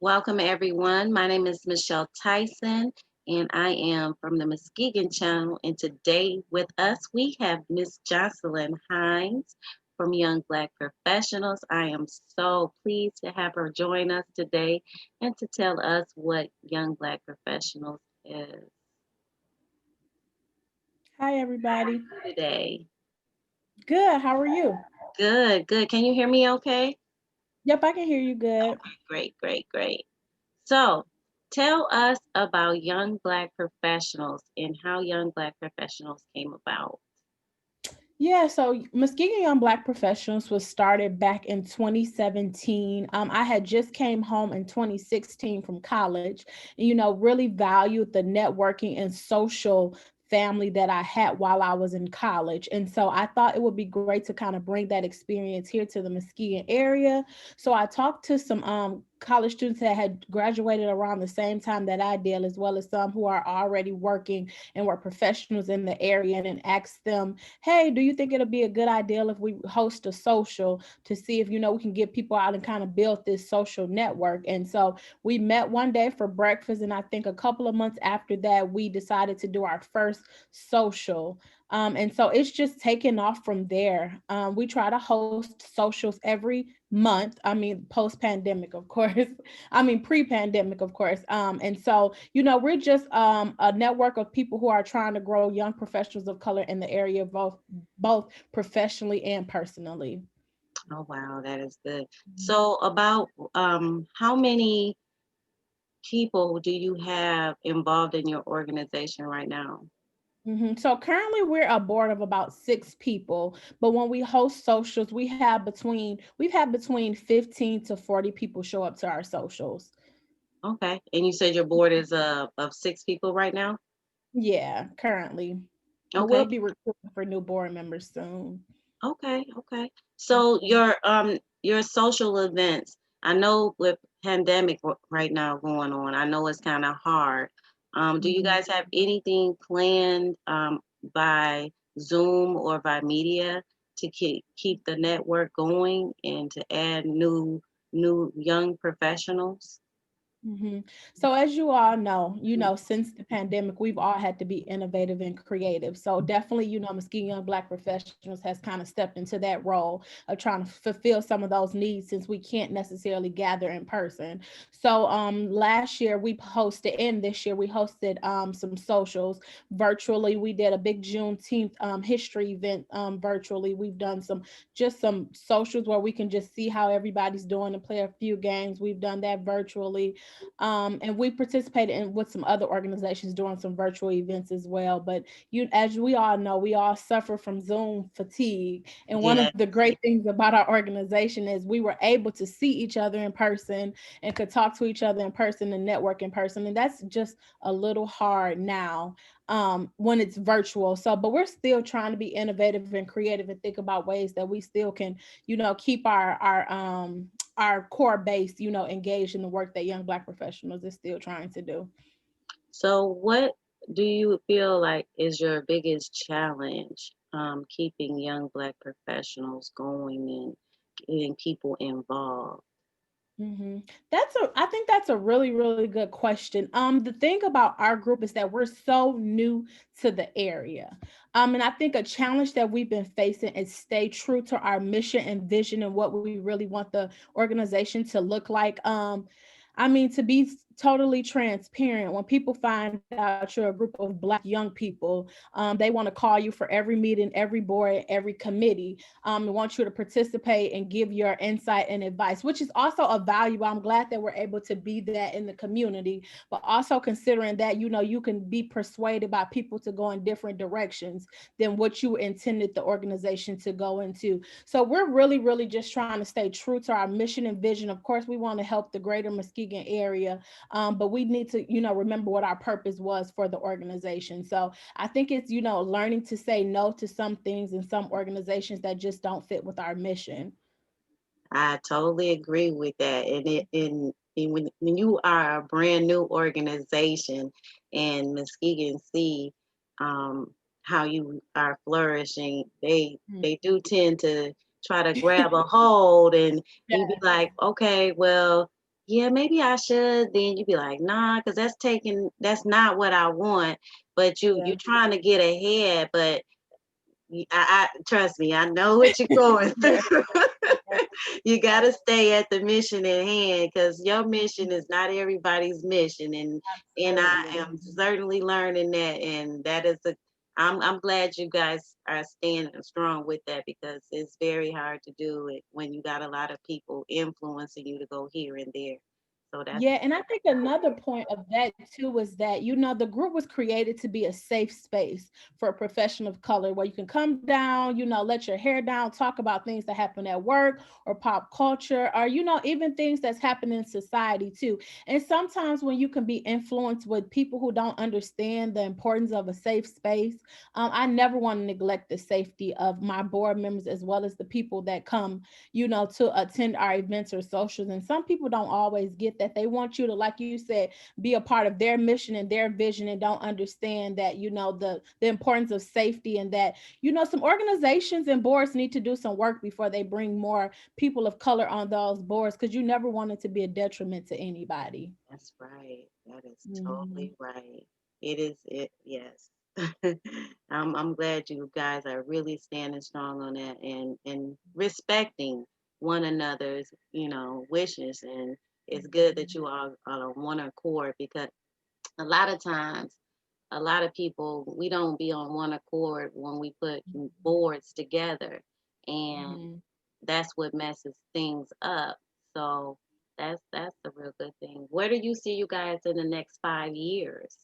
Welcome, everyone. My name is Michelle Tyson, and I am from the Muskegon channel. And today with us, we have Miss Jocelyn Hines from Young Black Professionals. I am so pleased to have her join us today and to tell us what Young Black Professionals is Hi, everybody. today. Good. How are you? Good, good. Can you hear me okay? Yep, I can hear you good. Okay, great, great, great. So, tell us about Young Black Professionals and how Young Black Professionals came about. Yeah, so Muskegon Young Black Professionals was started back in 2017. I had just came home in 2016 from college, and really valued the networking and social family that I had while I was in college. And so I thought it would be great to kind of bring that experience here to the Muskegon area. So I talked to some college students that had graduated around the same time that I did, as well as some who are already working and were professionals in the area, and asked them, hey, do you think it'll be a good idea if we host a social to see if, we can get people out and kind of build this social network? And so we met one day for breakfast. And I think a couple of months after that, we decided to do our first social. And so it's just taken off from there. We try to host socials every month. I mean, post pandemic, of course. I mean, pre pandemic, of course. And so, we're just a network of people who are trying to grow young professionals of color in the area, both professionally and personally. Oh, wow, that is good. So, about how many people do you have involved in your organization right now? So currently we're a board of about 6 people, but when we host socials, we've had between 15 to 40 people show up to our socials. Okay, and you said your board is of 6 people right now. Yeah, currently. But we'll Okay, be recruiting for new board members soon. okay, okay. So your social events. I know with pandemic right now going on, I know it's kind of hard. Do you Mhm. guys have anything planned by Zoom or by media to keep the network going and to add new young professionals? hmm So as you all know, since the pandemic, we've all had to be innovative and creative. So definitely, Muskegon Young Black Professionals has kind of stepped into that role of trying to fulfill some of those needs since we can't necessarily gather in person. So last year we hosted, and this year we hosted some socials virtually. We did a big Juneteenth history event virtually. We've done some socials where we can just see how everybody's doing and play a few games. We've done that virtually, and we participated in with some other organizations doing some virtual events as well. But as we all know, we all suffer from Zoom fatigue. And one Yeah. of the great things about our organization is we were able to see each other in person and could talk to each other in person and network in person. And that's just a little hard now when it's virtual. So, but we're still trying to be innovative and creative and think about ways that we still can, keep our core base, engaged in the work that young Black professionals is still trying to do. So, what do you feel like is your biggest challenge keeping young Black professionals going and getting people involved? hmm I think that's a really, really good question. The thing about our group is that we're so new to the area. And I think a challenge that we've been facing is stay true to our mission and vision and what we really want the organization to look like. I mean, to be totally transparent, when people find out you're a group of Black young people, they want to call you for every meeting, every board, every committee, and want you to participate and give your insight and advice, which is also a value. I'm glad that we're able to be that in the community, but also considering that, you can be persuaded by people to go in different directions than what you intended the organization to go into. So we're really, really just trying to stay true to our mission and vision. Of course, we want to help the greater Muskegon area, but we need to, remember what our purpose was for the organization. So I think it's, learning to say no to some things and some organizations that just don't fit with our mission. I totally agree with that. And when you are a brand new organization and Muskegon see how you are flourishing, they do tend to try to grab a hold and Yeah. you be like, okay, well, yeah, maybe I should. Then you be like, nah, because that's not what I want. But you Yeah. trying to get ahead, but I trust me, I know what you're going Yeah. through. Yeah. You got to stay at the mission at hand because your mission is not everybody's mission, and I Absolutely. am certainly learning that, and that is a. I'm glad you guys are standing strong with that because it's very hard to do it when you got a lot of people influencing you to go here and there. So that's Yeah, and I think another point of that too is that, the group was created to be a safe space for a profession of color where you can come down, let your hair down, talk about things that happen at work or pop culture, or, even things that's happening in society too. And sometimes when you can be influenced with people who don't understand the importance of a safe space, I never want to neglect the safety of my board members as well as the people that come to attend our events or socials. And some people don't always get that. They want you to, like you said, be a part of their mission and their vision and don't understand that, the importance of safety and that, some organizations and boards need to do some work before they bring more people of color on those boards because you never want it to be a detriment to anybody. That's right. That is Mhm. totally right. It is it, yes. I'm glad you guys are really standing strong on that and respecting one another's, wishes. And it's good that Mhm. you all are on one accord because a lot of times a lot of people we don't be on one accord when we put boards together, and Mhm. that's what messes things up. So that's a real good thing. Where do you see you guys in the next 5 years?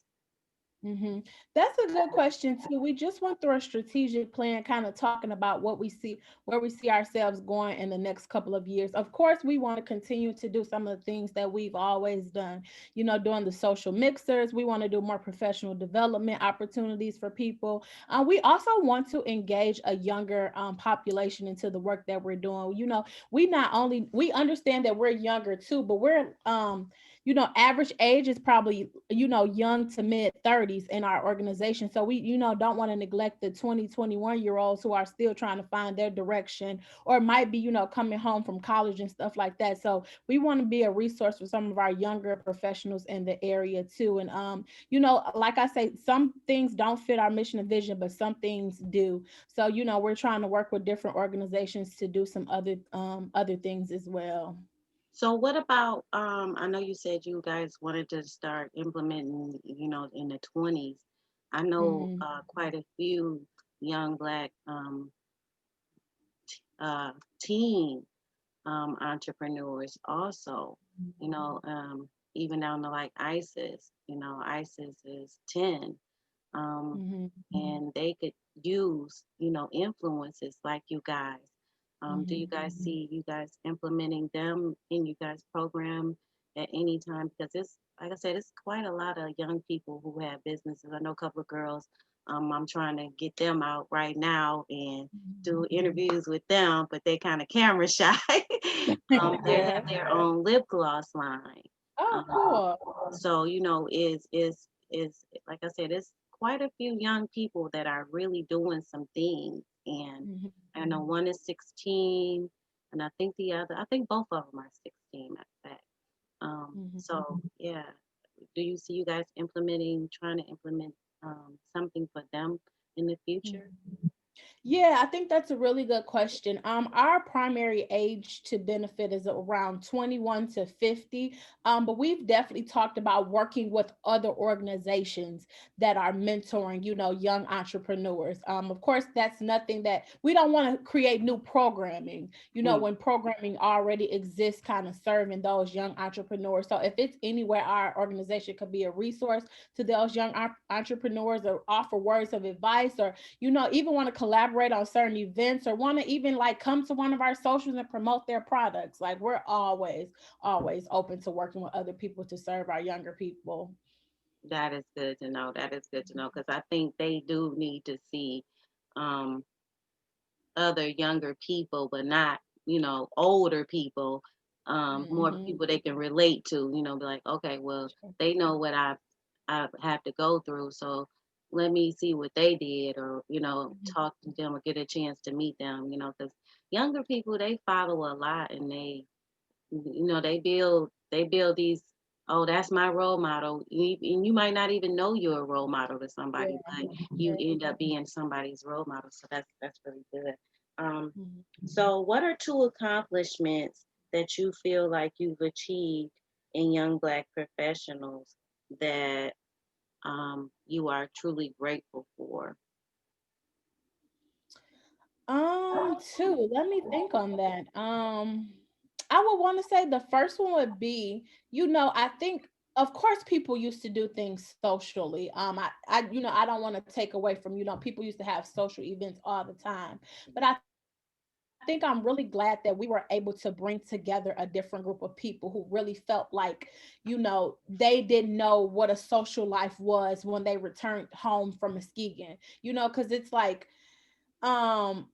That's a good question too. We just went through a strategic plan, kind of talking about what we see, where we see ourselves going in the next couple of years. Of course, we want to continue to do some of the things that we've always done, doing the social mixers. We want to do more professional development opportunities for people. We also want to engage a younger population into the work that we're doing. We not only we understand that we're younger too, but we're average age is probably, young to mid 30s in our organization. So we, don't want to neglect the 20, 21 year olds who are still trying to find their direction or might be, coming home from college and stuff like that. So we want to be a resource for some of our younger professionals in the area too. And, like I say, some things don't fit our mission and vision, but some things do. So, we're trying to work with different organizations to do some other things as well. So what about I know you said you guys wanted to start implementing, in the 20s. I know Mhm. quite a few young black uh, teen entrepreneurs also, even down to like ISIS, ISIS is 10, um, Mhm. and they could use, influences like you guys. Do you Mhm. guys see you guys implementing them in you guys program at any time? Because it's, like I said, it's quite a lot of young people who have businesses. I know a couple of girls. I'm trying to get them out right now and Mhm. do interviews with them, but they kind of camera shy. They have Yeah. their own lip gloss line. Oh, Um, cool. so is like I said, it's quite a few young people that are really doing some things, and Mhm. I know one is 16, and I think both of them are 16. Matter of fact. Mhm. So yeah, do you see you guys trying to implement something for them in the future? Mhm. Yeah, I think that's a really good question. Our primary age to benefit is around 21 to 50. But we've definitely talked about working with other organizations that are mentoring, young entrepreneurs. Of course, that's nothing that we don't want to create new programming, Mm. when programming already exists, kind of serving those young entrepreneurs. So if it's anywhere our organization could be a resource to those young entrepreneurs or offer words of advice or even want to collaborate on certain events or want to even like come to one of our socials and promote their products. Like we're always open to working with other people to serve our younger people. That is good to know. That is good to know because I think they do need to see um, other younger people, but not, older people, more Hmm. people they can relate to, be like, okay, well, they know what I have to go through, so let me see what they did, or, talk to them or get a chance to meet them, because younger people, they follow a lot and they build. they build these, oh, that's my role model. And you might not even know you're a role model to Yeah. somebody, but you end up being somebody's role model. So that's really good. Um, Mhm. so what are two accomplishments that you feel like you've achieved in young Black professionals that you are truly grateful for? Two. Let me think on that. I would want to say the first one would be, I think of course people used to do things socially. I don't want to take away from, people used to have social events all the time. But I think I'm really glad that we were able to bring together a different group of people who really felt like, they didn't know what a social life was when they returned home from Muskegon, because it's like, um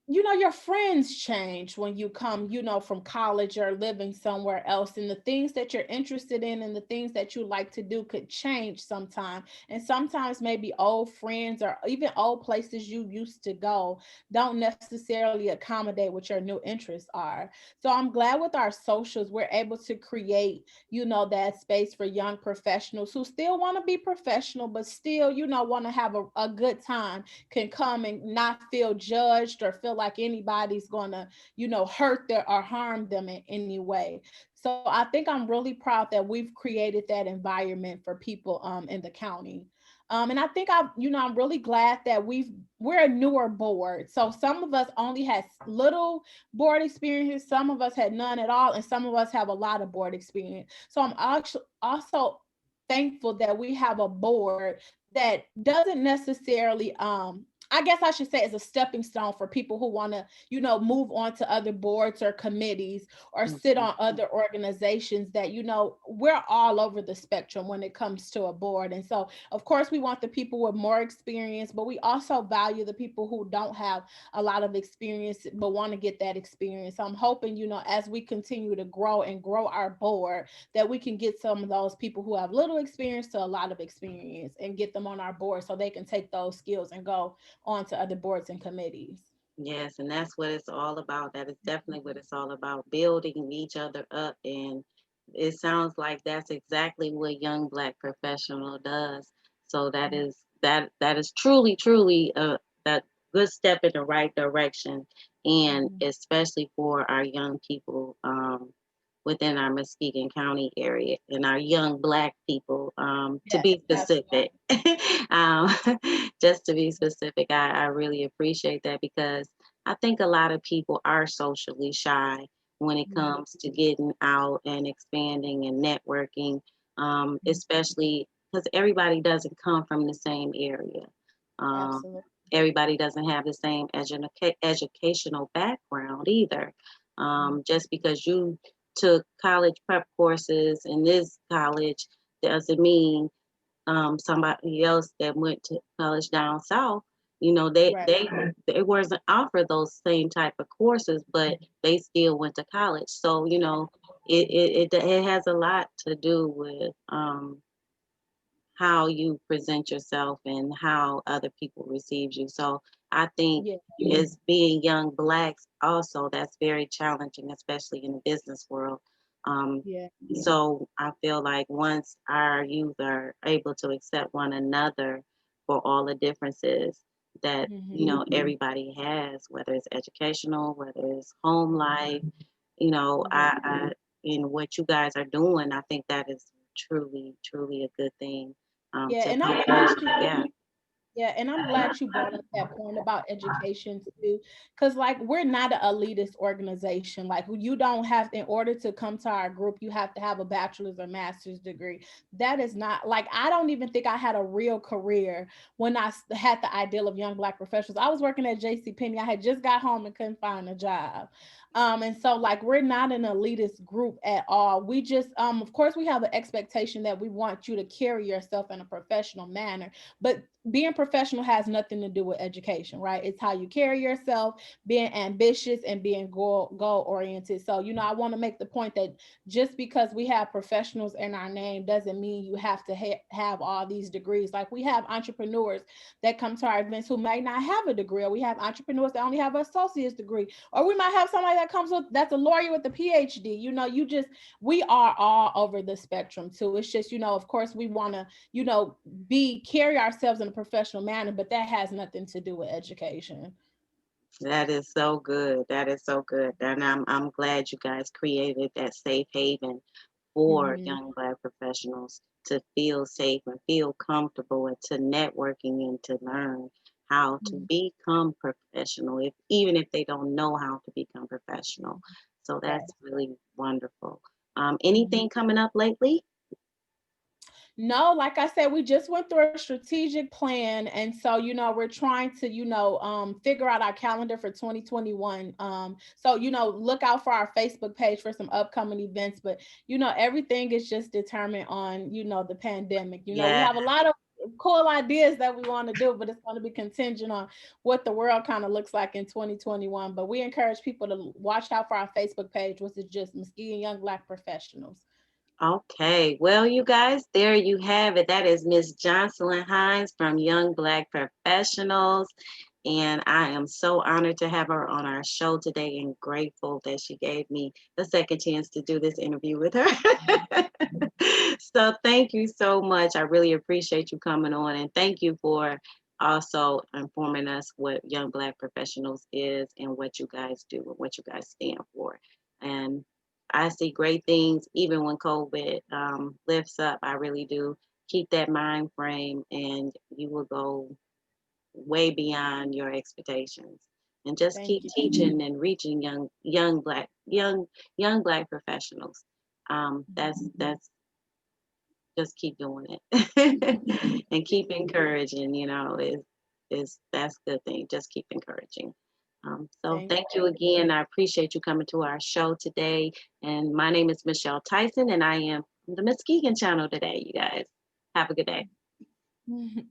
your friends change when you come, from college or living somewhere else, and the things that you're interested in and the things that you like to do could change sometime. And sometimes maybe old friends or even old places you used to go don't necessarily accommodate what your new interests are. So I'm glad with our socials we're able to create, that space for young professionals who still want to be professional but still, want to have a good time, can come and not feel judged or feel like anybody's gonna, hurt their or harm them in any way. So I think I'm really proud that we've created that environment for people in the county. And I think I'm really glad that we're a newer board. So some of us only had little board experience, some of us had none at all, and some of us have a lot of board experience. So I'm actually also thankful that we have a board that doesn't necessarily I guess I should say is a stepping stone for people who want to, move on to other boards or committees or sit Mhm. on other organizations that, we're all over the spectrum when it comes to a board. And so, of course, we want the people with more experience, but we also value the people who don't have a lot of experience but want to get that experience. So I'm hoping, as we continue to grow and grow our board, that we can get some of those people who have little experience to a lot of experience and get them on our board so they can take those skills and go on to other boards and committees. Yes, and that's what it's all about. That is definitely what it's all about, building each other up. And it sounds like that's exactly what Young Black Professional does. So that is truly, truly a good step in the right direction, and Mhm. especially for our young people within our Muskegon County area and our young Black people, to Yes, be specific. absolutely. um, just to be specific, I really appreciate that because I think a lot of people are socially shy when it Mhm. comes to getting out and expanding and networking, Mhm. especially because everybody doesn't come from the same area. Um, Absolutely. Everybody doesn't have the same educational background either. Mhm. Just because you took college prep courses in this college doesn't mean somebody else that went to college down south, Right. they wasn't offered those same type of courses, but they still went to college. So it has a lot to do with how you present yourself and how other people receive you. So I think Yeah. as being young blacks also that's very challenging, especially in the business world. Um, Yeah. so I feel like once our youth are able to accept one another for all the differences that Mhm. everybody has, whether it's educational, whether it's home life, Yeah. I in what you guys are doing, I think that is truly, truly a good thing Yeah, to and I'm help glad bridge you the gap. Yeah, and I'm glad you brought up that point about education too, because like we're not an elitist organization. Like you don't have, in order to come to our group, you have to have a bachelor's or master's degree. That is not like I don't even think I had a real career when had the ideal of young black professionals. I was working at J.C. Penney. I had just got home and couldn't find a job. And so like we're not an elitist group at all. We just of course we have an expectation that we want you to carry yourself in a professional manner, but being professional has nothing to do with education, right? It's how you carry yourself, being ambitious and being goal oriented. So, I want to make the point that just because we have professionals in our name doesn't mean you have to have all these degrees. Like, we have entrepreneurs that come to our events who may not have a degree, or we have entrepreneurs that only have an associate's degree, or we might have somebody that comes with that's a lawyer with a PhD. We are all over the spectrum too. It's just, of course we want to, be carry ourselves in a professional manner, but that has nothing to do with education. That is so good. That is so good. And I'm glad you guys created that safe haven for Hmm. young Black professionals to feel safe and feel comfortable and to networking and to learn how to become professional, if even if they don't know how to become professional. So that's Yes. really wonderful. Mhm. Anything coming up lately? No, like I said, we just went through a strategic plan. And so, we're trying to, figure out our calendar for 2021. So, look out for our Facebook page for some upcoming events. But, everything is just determined on, the pandemic. We Yeah. have a lot of cool ideas that we want to do, but it's going to be contingent on what the world kind of looks like in 2021. But we encourage people to watch out for our Facebook page, which is just Muskegon Young Black Professionals. Okay, well, you guys, there you have it. That is Miss Jocelyn Hines from Young Black Professionals. And I am so honored to have her on our show today and grateful that she gave me the second chance to do this interview with her. So, thank you so much. I really appreciate you coming on. And thank you for also informing us what Young Black Professionals is and what you guys do and what you guys stand for. And I see great things even when COVID lifts up. I really do. Keep that mind frame, and you will go way beyond your expectations. And just keep Thank you. teaching and reaching young black professionals. That's just keep doing it and keep encouraging. Is that's a good thing. Just keep encouraging. So Thank thank you again. I appreciate you coming to our show today. And my name is Michelle Tyson, and I am from the Muskegon channel today. You guys have a good day. you.